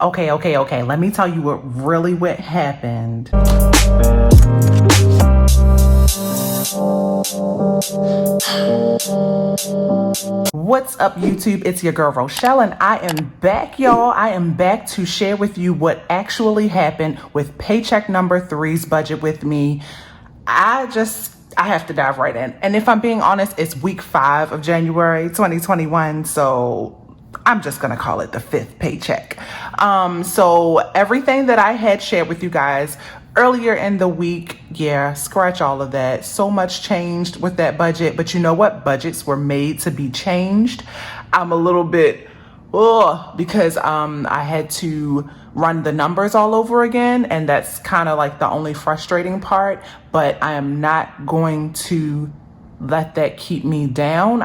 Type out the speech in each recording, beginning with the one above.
Okay. Let me tell you what happened. What's up, YouTube? It's your girl Rochelle, and I am back, y'all. I am back to share with you what actually happened with paycheck number 3's budget with me. I have to dive right in. And if I'm being honest, it's week 5 of January 2021. So I'm just going to call it the 5th paycheck. So everything that I had shared with you guys earlier in the week, scratch all of that. So much changed with that budget. But you know what? Budgets were made to be changed. I'm a little bit, because I had to run the numbers all over again. And that's kind of like the only frustrating part. But I am not going to let that keep me down.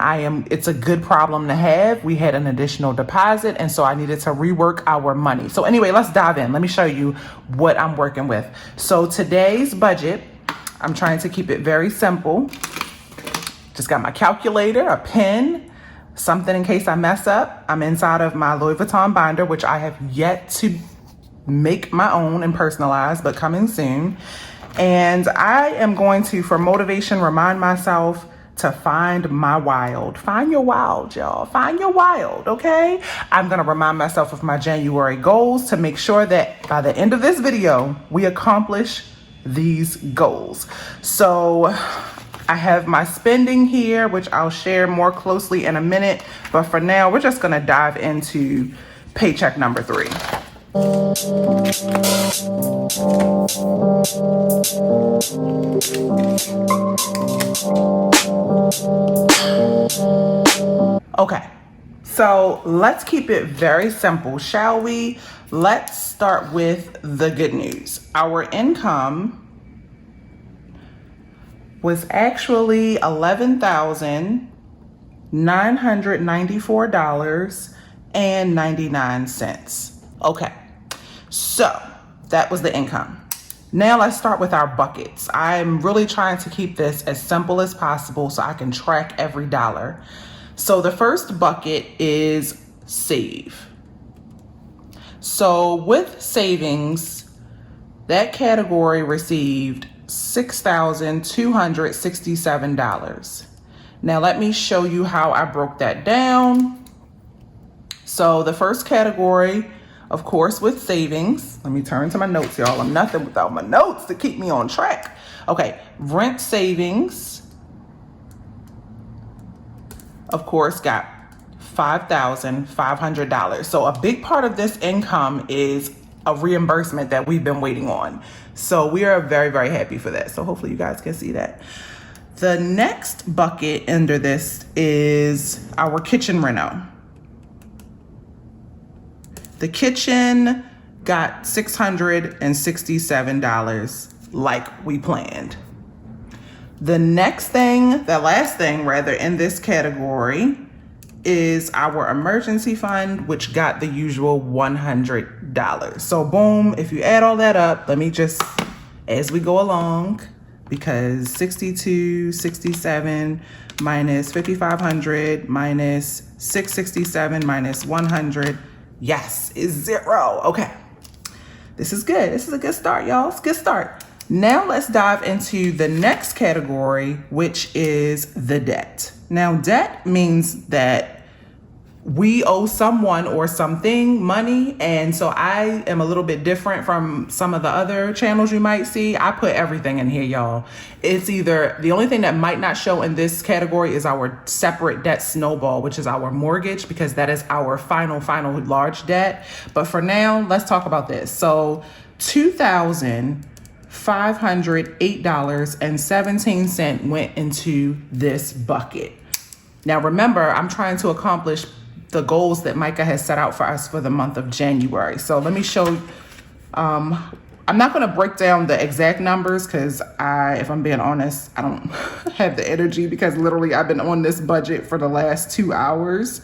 It's a good problem to have. We had an additional deposit, and so I needed to rework our money. So anyway, let's dive in. Let me show you what I'm working with. So today's budget, I'm trying to keep it very simple. Just got my calculator, a pen, something in case I mess up. I'm inside of my Louis Vuitton binder, which I have yet to make my own and personalize, but coming soon. And I am going to, for motivation, remind myself to find my wild. Find your wild, y'all. Find your wild, okay? I'm going to remind myself of my January goals to make sure that by the end of this video, we accomplish these goals. So I have my spending here, which I'll share more closely in a minute. But for now, we're just going to dive into paycheck number 3. Okay, so let's keep it very simple, shall we? Let's start with the good news. Our income was actually $11,994.99. Okay, so that was the income. Now let's start with our buckets. I'm really trying to keep this as simple as possible so I can track every dollar. So the first bucket is save. So with savings, that category received $6,267. Now let me show you how I broke that down. So the first category, of course, with savings, let me turn to my notes, y'all. I'm nothing without my notes to keep me on track. Okay, rent savings, of course, got $5,500. So a big part of this income is a reimbursement that we've been waiting on. So we are very, very happy for that. So hopefully you guys can see that. The next bucket under this is our kitchen reno. The kitchen got $667 like we planned. The last thing in this category is our emergency fund, which got the usual $100. So boom, if you add all that up, let me just, as we go along, because 67 minus 5,500 minus 667 minus 100, yes, is 0. Okay, this is good. This is a good start, y'all. It's a good start. Now let's dive into the next category, which is the debt. Now, debt means that we owe someone or something money. And so I am a little bit different from some of the other channels you might see. I put everything in here, y'all. It's either, the only thing that might not show in this category is our separate debt snowball, which is our mortgage, because that is our final large debt. But for now, let's talk about this. So $2,508.17 went into this bucket. Now, remember, I'm trying to accomplish the goals that Micah has set out for us for the month of January. So let me show, I'm not going to break down the exact numbers because if I'm being honest, I don't have the energy because literally I've been on this budget for the last 2 hours.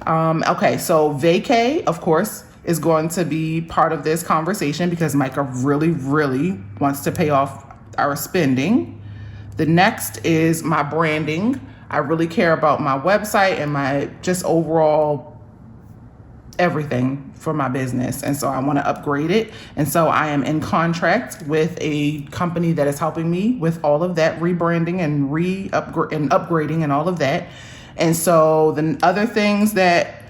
Okay, so vacay, of course, is going to be part of this conversation because Micah really, really wants to pay off our spending. The next is my branding. I really care about my website and my just overall everything for my business. And so I want to upgrade it. And so I am in contract with a company that is helping me with all of that rebranding and upgrading and all of that. And so the other things that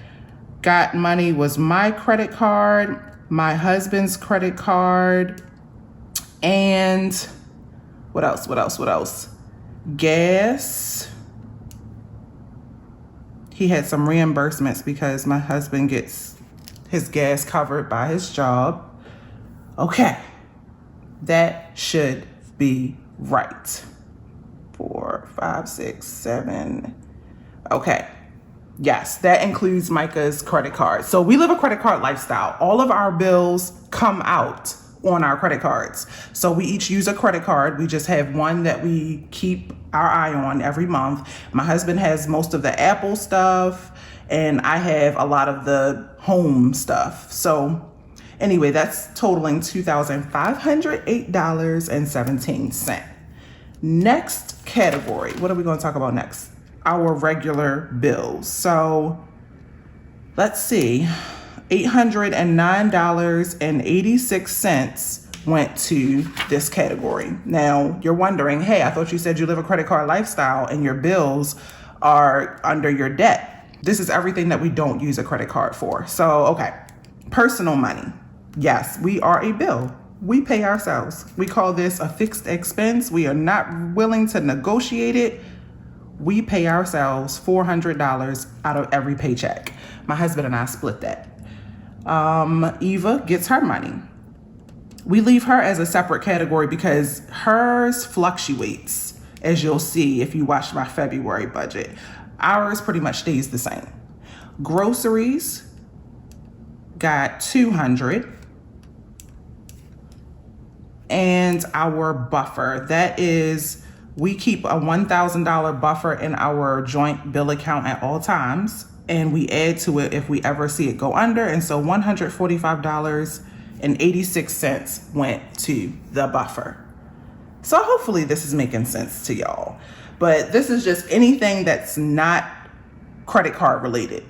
got money was my credit card, my husband's credit card, and what else? Gas. He had some reimbursements because my husband gets his gas covered by his job. Okay, that should be right. 4, 5, 6, 7. Okay. Yes, that includes Micah's credit card. So we live a credit card lifestyle. All of our bills come out on our credit cards. So we each use a credit card. We just have one that we keep our eye on every month. My husband has most of the Apple stuff, and I have a lot of the home stuff. So anyway, that's totaling $2,508.17. Next category. What are we going to talk about next? Our regular bills. So let's see, $809.86 went to this category. Now you're wondering, hey, I thought you said you live a credit card lifestyle and your bills are under your debt. This is everything that we don't use a credit card for. So, okay, personal money. Yes, we are a bill. We pay ourselves. We call this a fixed expense. We are not willing to negotiate it. We pay ourselves $400 out of every paycheck. My husband and I split that. Eva gets her money. We leave her as a separate category because hers fluctuates, as you'll see if you watch my February budget. Ours pretty much stays the same. Groceries got $200. And our buffer, that is, we keep a $1,000 buffer in our joint bill account at all times, and we add to it if we ever see it go under. And so $145.86 went to the buffer. So hopefully this is making sense to y'all. But this is just anything that's not credit card related,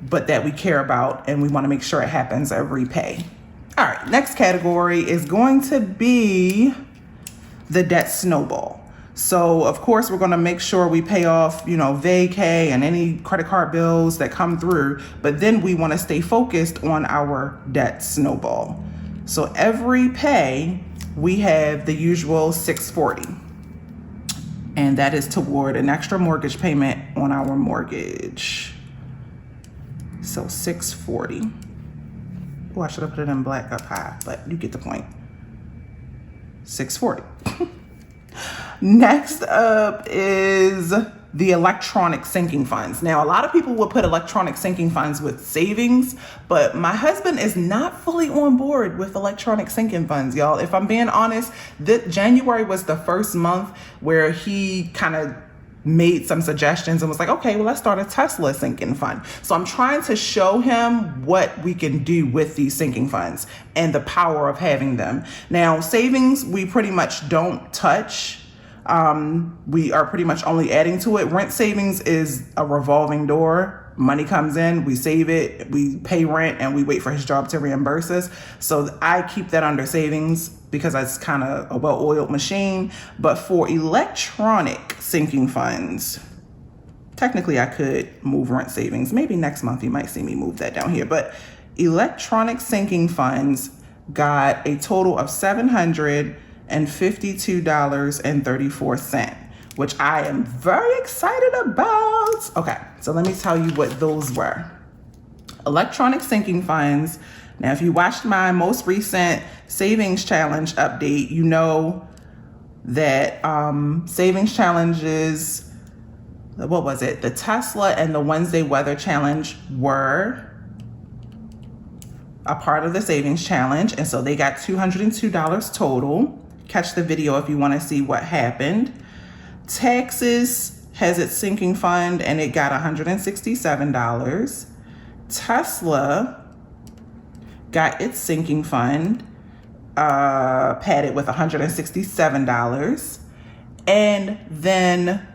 but that we care about and we want to make sure it happens every pay. All right, next category is going to be the debt snowball. So of course we're going to make sure we pay off, vacay and any credit card bills that come through, but then we want to stay focused on our debt snowball. So every pay we have the usual $640, and that is toward an extra mortgage payment on our mortgage. So $640. Oh, I should have put it in black up high, but you get the point. $640. Next up is the electronic sinking funds. Now, a lot of people will put electronic sinking funds with savings, but my husband is not fully on board with electronic sinking funds, y'all. If I'm being honest, January was the first month where he kind of made some suggestions and was like, okay, well, let's start a Tesla sinking fund. So I'm trying to show him what we can do with these sinking funds and the power of having them. Now, savings, we pretty much don't touch. We are pretty much only adding to it. Rent savings is a revolving door. Money comes in, we save it, we pay rent, and we wait for his job to reimburse us. So I keep that under savings because it's kind of a well-oiled machine. But for electronic sinking funds, technically I could move rent savings. Maybe next month you might see me move that down here. But electronic sinking funds got a total of $752.34, which I am very excited about. Okay, so let me tell you what those were. Electronic sinking funds. Now, if you watched my most recent savings challenge update, you know that savings challenges, what was it? The Tesla and the Wednesday weather challenge were a part of the savings challenge. And so they got $202 total. Catch the video if you want to see what happened. Taxes has its sinking fund and it got $167. Tesla got its sinking fund padded with $167, and then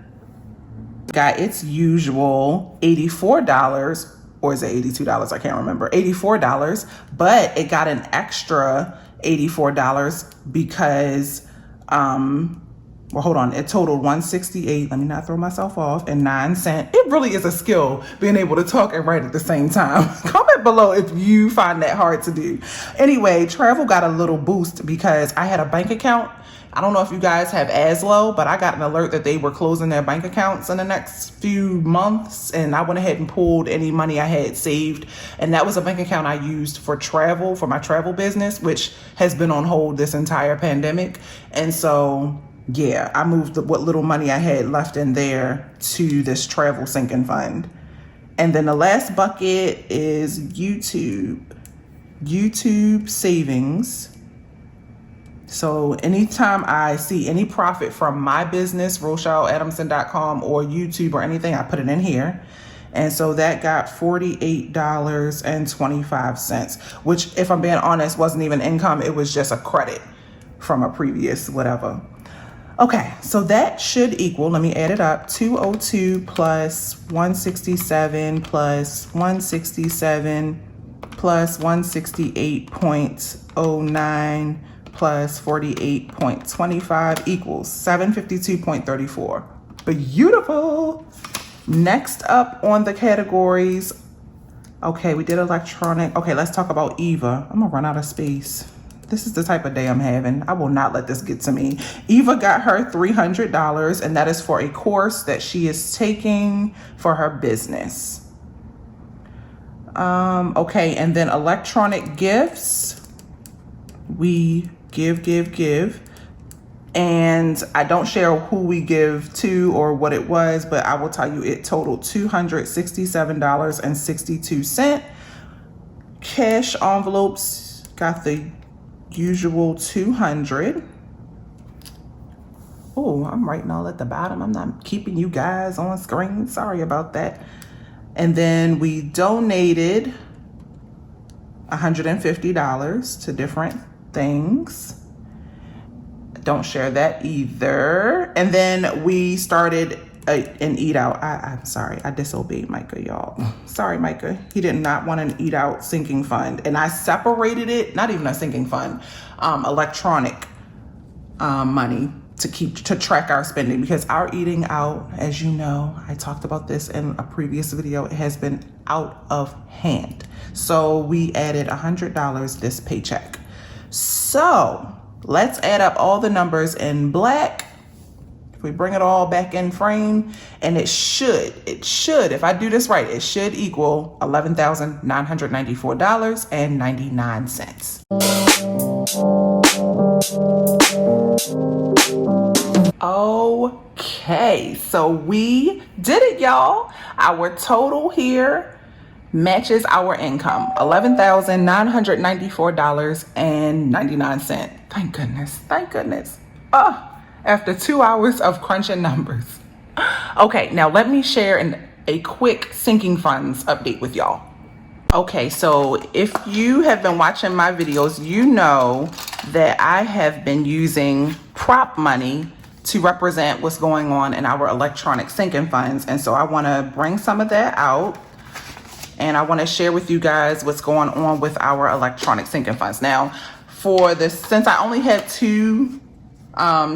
got its usual $84 or is it $82? I can't remember. $84, but it got an extra $84 because, well, hold on. It totaled $168. Let me not throw myself off. And 9 cents. It really is a skill being able to talk and write at the same time. Comment below if you find that hard to do. Anyway, travel got a little boost because I had a bank account. I don't know if you guys have Aslo, but I got an alert that they were closing their bank accounts in the next few months. And I went ahead and pulled any money I had saved. And that was a bank account I used for travel, for my travel business, which has been on hold this entire pandemic. And so, yeah, I moved what little money I had left in there to this travel sinking fund. And then the last bucket is YouTube savings. So anytime I see any profit from my business, RochelleAdamson.com or YouTube or anything, I put it in here. And so that got $48.25, which, if I'm being honest, wasn't even income. It was just a credit from a previous whatever. Okay, so that should equal, let me add it up, 202 plus 167 plus 167 plus 168.09 plus 48.25 equals 752.34. Beautiful. Next up on the categories, okay, we did electronic. Okay, let's talk about Eva. I'm gonna run out of space. This is the type of day I'm having. I will not let this get to me. Eva got her $300, and that is for a course that she is taking for her business. Okay, and then electronic gifts. We give. And I don't share who we give to or what it was, but I will tell you it totaled $267.62. Cash envelopes got the usual 200. Oh, I'm writing all at the bottom. I'm not keeping you guys on screen. Sorry about that. And then we donated $150 to different things. Don't share that either. And then we started an eat out. I'm sorry, I disobeyed Micah, y'all. Sorry, Micah. He did not want an eat out sinking fund. And I separated it, not even a sinking fund, electronic money to track our spending, because our eating out, as you know, I talked about this in a previous video, it has been out of hand. So we added $100 this paycheck. So let's add up all the numbers in black. If we bring it all back in frame, and it should, if I do this right, it should equal $11,994.99. Okay, so we did it, y'all. Our total here matches our income, $11,994.99. Thank goodness. After 2 hours of crunching numbers. Okay, now let me share a quick sinking funds update with y'all. Okay, so if you have been watching my videos, you know that I have been using prop money to represent what's going on in our electronic sinking funds. And so I want to bring some of that out, and I want to share with you guys what's going on with our electronic sinking funds. Now, for this, since I only had two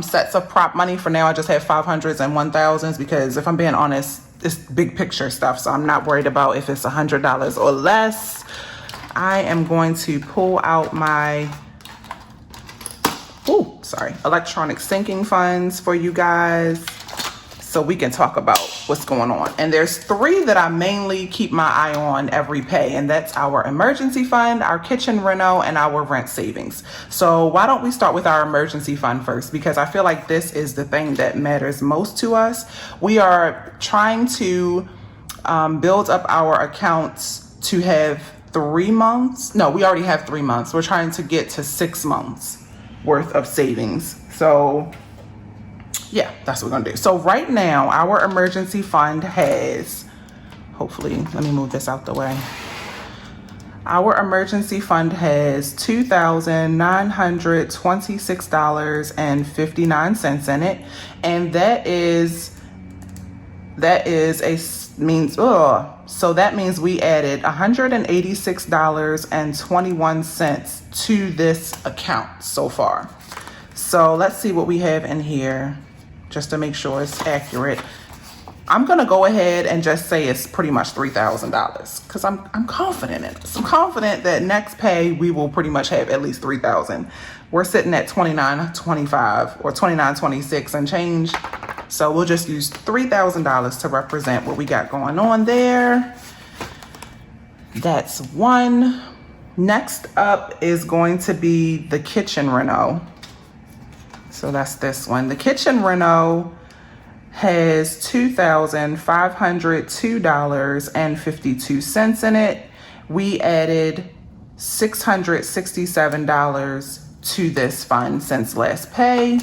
sets of prop money, for now I just have 500s and 1000s, because if I'm being honest, it's big picture stuff, so I'm not worried about if it's $100 or less. I am going to pull out my electronic sinking funds for you guys so we can talk about what's going on. And there's three that I mainly keep my eye on every pay, and that's our emergency fund, our kitchen reno, and our rent savings. So why don't we start with our emergency fund first, because I feel like this is the thing that matters most to us. We are trying to build up our accounts to have 3 months. No, we already have 3 months. We're trying to get to 6 months worth of savings. So yeah, that's what we're gonna do. So right now, our emergency fund has, hopefully, let me move this out the way. Our emergency fund has $2,926.59 in it. And that is means, so that means we added $186.21 to this account so far. So let's see what we have in here just to make sure it's accurate. I'm gonna go ahead and just say it's pretty much $3,000 because I'm confident in it. I'm confident that next pay we will pretty much have at least $3,000. We're sitting at $29.25 or $29.26 and change. So we'll just use $3,000 to represent what we got going on there. That's one. Next up is going to be the kitchen reno. So that's this one. The kitchen reno has $2,502.52 in it. We added $667 to this fund since last pay.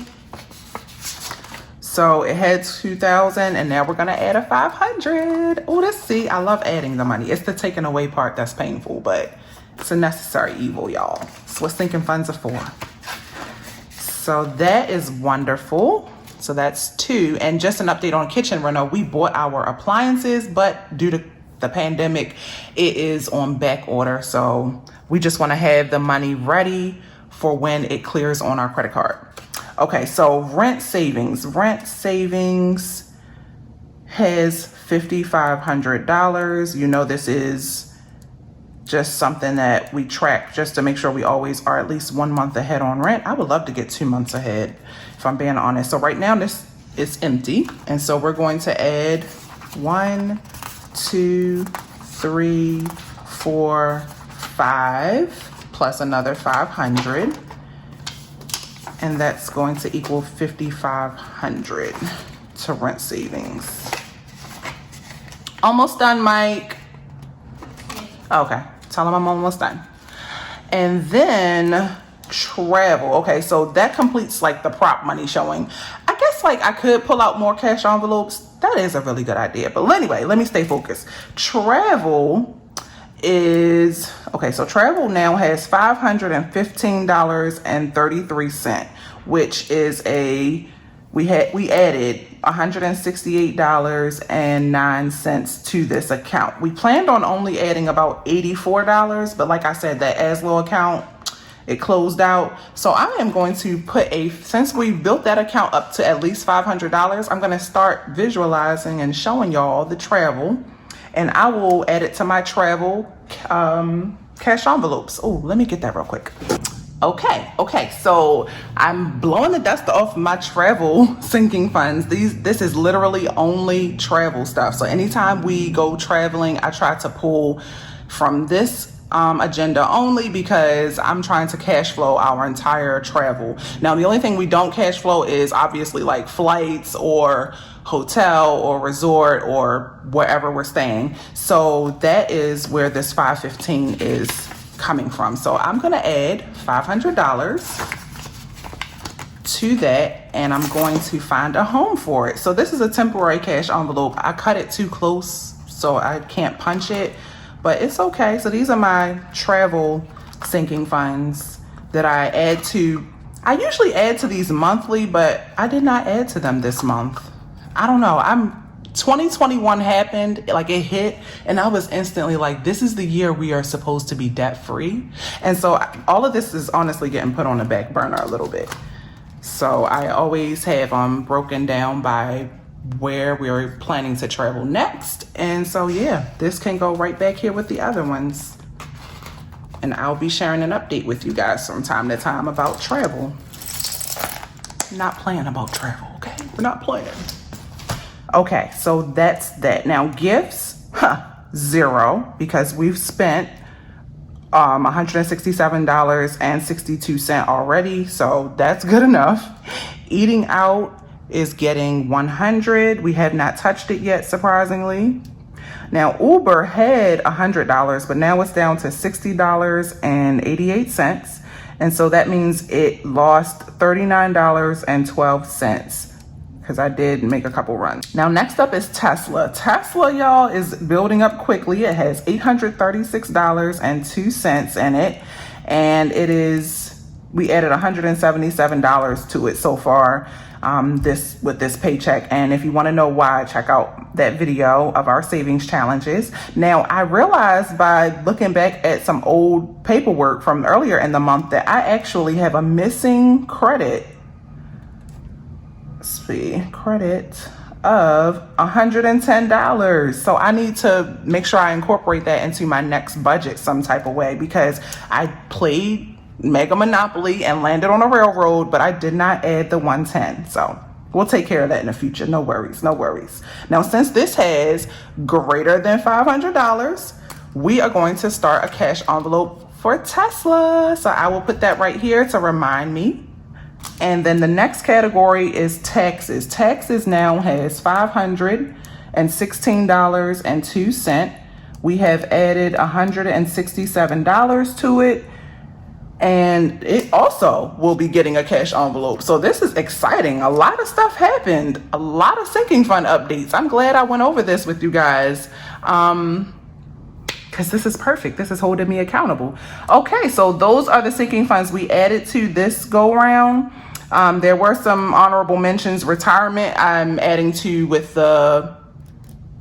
So it had 2,000 and now we're gonna add a 500. Oh, let's see, I love adding the money. It's the taking away part that's painful, but it's a necessary evil, y'all. It's what sinking funds are for. So that is wonderful. So that's two. And just an update on kitchen reno, we bought our appliances, but due to the pandemic, it is on back order. So we just wanna have the money ready for when it clears on our credit card. Okay, so rent savings. Rent savings has $5,500. You know, this is just something that we track just to make sure we always are at least 1 month ahead on rent. I would love to get 2 months ahead, if I'm being honest. So right now this is empty. And so we're going to add 1, 2, 3, 4, 5, plus another 500. And that's going to equal 5,500 to rent savings. Almost done, Mike. Okay, tell him I'm almost done. And then travel. Okay, so that completes like the prop money showing. I guess like I could pull out more cash envelopes. That is a really good idea. But anyway, let me stay focused. Travel is, okay, so travel now has $515.33, which is we added $168.09 to this account. We planned on only adding about $84, but like I said, that Aslo account, it closed out. So I am going to put since we built that account up to at least $500, I'm going to start visualizing and showing y'all the travel. And I will add it to my travel cash envelopes. Oh, let me get that real quick. Okay, so I'm blowing the dust off my travel sinking funds. This is literally only travel stuff. So anytime we go traveling, I try to pull from this agenda only because I'm trying to cash flow our entire travel. Now, the only thing we don't cash flow is obviously like flights or hotel or resort or wherever we're staying. So that is where this 515 is coming from. So I'm going to add $500 to that and I'm going to find a home for it. So this is a temporary cash envelope. I cut it too close so I can't punch it, but it's okay. So these are my travel sinking funds that I add to. I usually add to these monthly, but I did not add to them this month. I don't know. 2021 happened, like it hit, and I was instantly like, this is the year we are supposed to be debt free. And so all of this is honestly getting put on the back burner a little bit. So I always have broken down by where we're planning to travel next. And so yeah, this can go right back here with the other ones. And I'll be sharing an update with you guys from time to time about travel. Not playing about travel, okay? We're not playing. Okay, so that's that. Now gifts, zero, because we've spent $167.62 already, so that's good enough. Eating out is getting 100. We have not touched it yet, surprisingly. Now Uber had $100, but now it's down to $60.88. And so that means it lost $39.12 because I did make a couple runs. Now next up is Tesla. Tesla, y'all, is building up quickly. It has $836.02 in it, and it is we added $177 to it so far with this paycheck. And if you want to know why, check out that video of our savings challenges. Now, I realized by looking back at some old paperwork from earlier in the month that I actually have a missing credit. Let's see, credit of $110. So I need to make sure I incorporate that into my next budget some type of way, because I played Mega Monopoly and landed on a railroad, but I did not add the 110. So we'll take care of that in the future. No worries, no worries. Now, since this has greater than $500, we are going to start a cash envelope for Tesla. So I will put that right here to remind me. And then the next category is taxes. Taxes now has $516.02. We have added $167 to it. And it also will be getting a cash envelope. So this is exciting. A lot of stuff happened. A lot of sinking fund updates. I'm glad I went over this with you guys. Because this is perfect. This is holding me accountable. Okay, so those are the sinking funds we added to this go round. There were some honorable mentions. Retirement, I'm adding to with the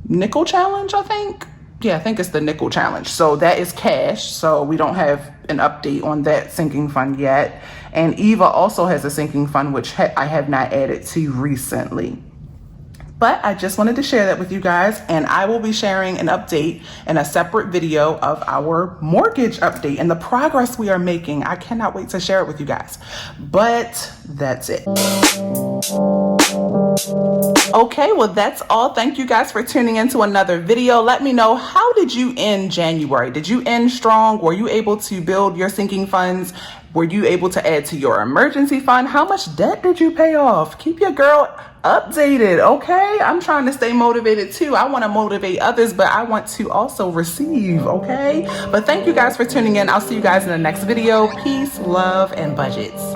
nickel challenge, I think. Yeah, I think it's the nickel challenge. So that is cash. So we don't have an update on that sinking fund yet. And Eva also has a sinking fund, which I have not added to recently. But I just wanted to share that with you guys, and I will be sharing an update in a separate video of our mortgage update and the progress we are making. I cannot wait to share it with you guys. But that's it. Okay, well, that's all. Thank you guys for tuning into another video. Let me know, how did you end January? Did you end strong? Were you able to build your sinking funds? Were you able to add to your emergency fund? How much debt did you pay off? Keep your girl updated, okay? I'm trying to stay motivated too. I want to motivate others, but I want to also receive, okay? But thank you guys for tuning in. I'll see you guys in the next video. Peace, love, and budgets.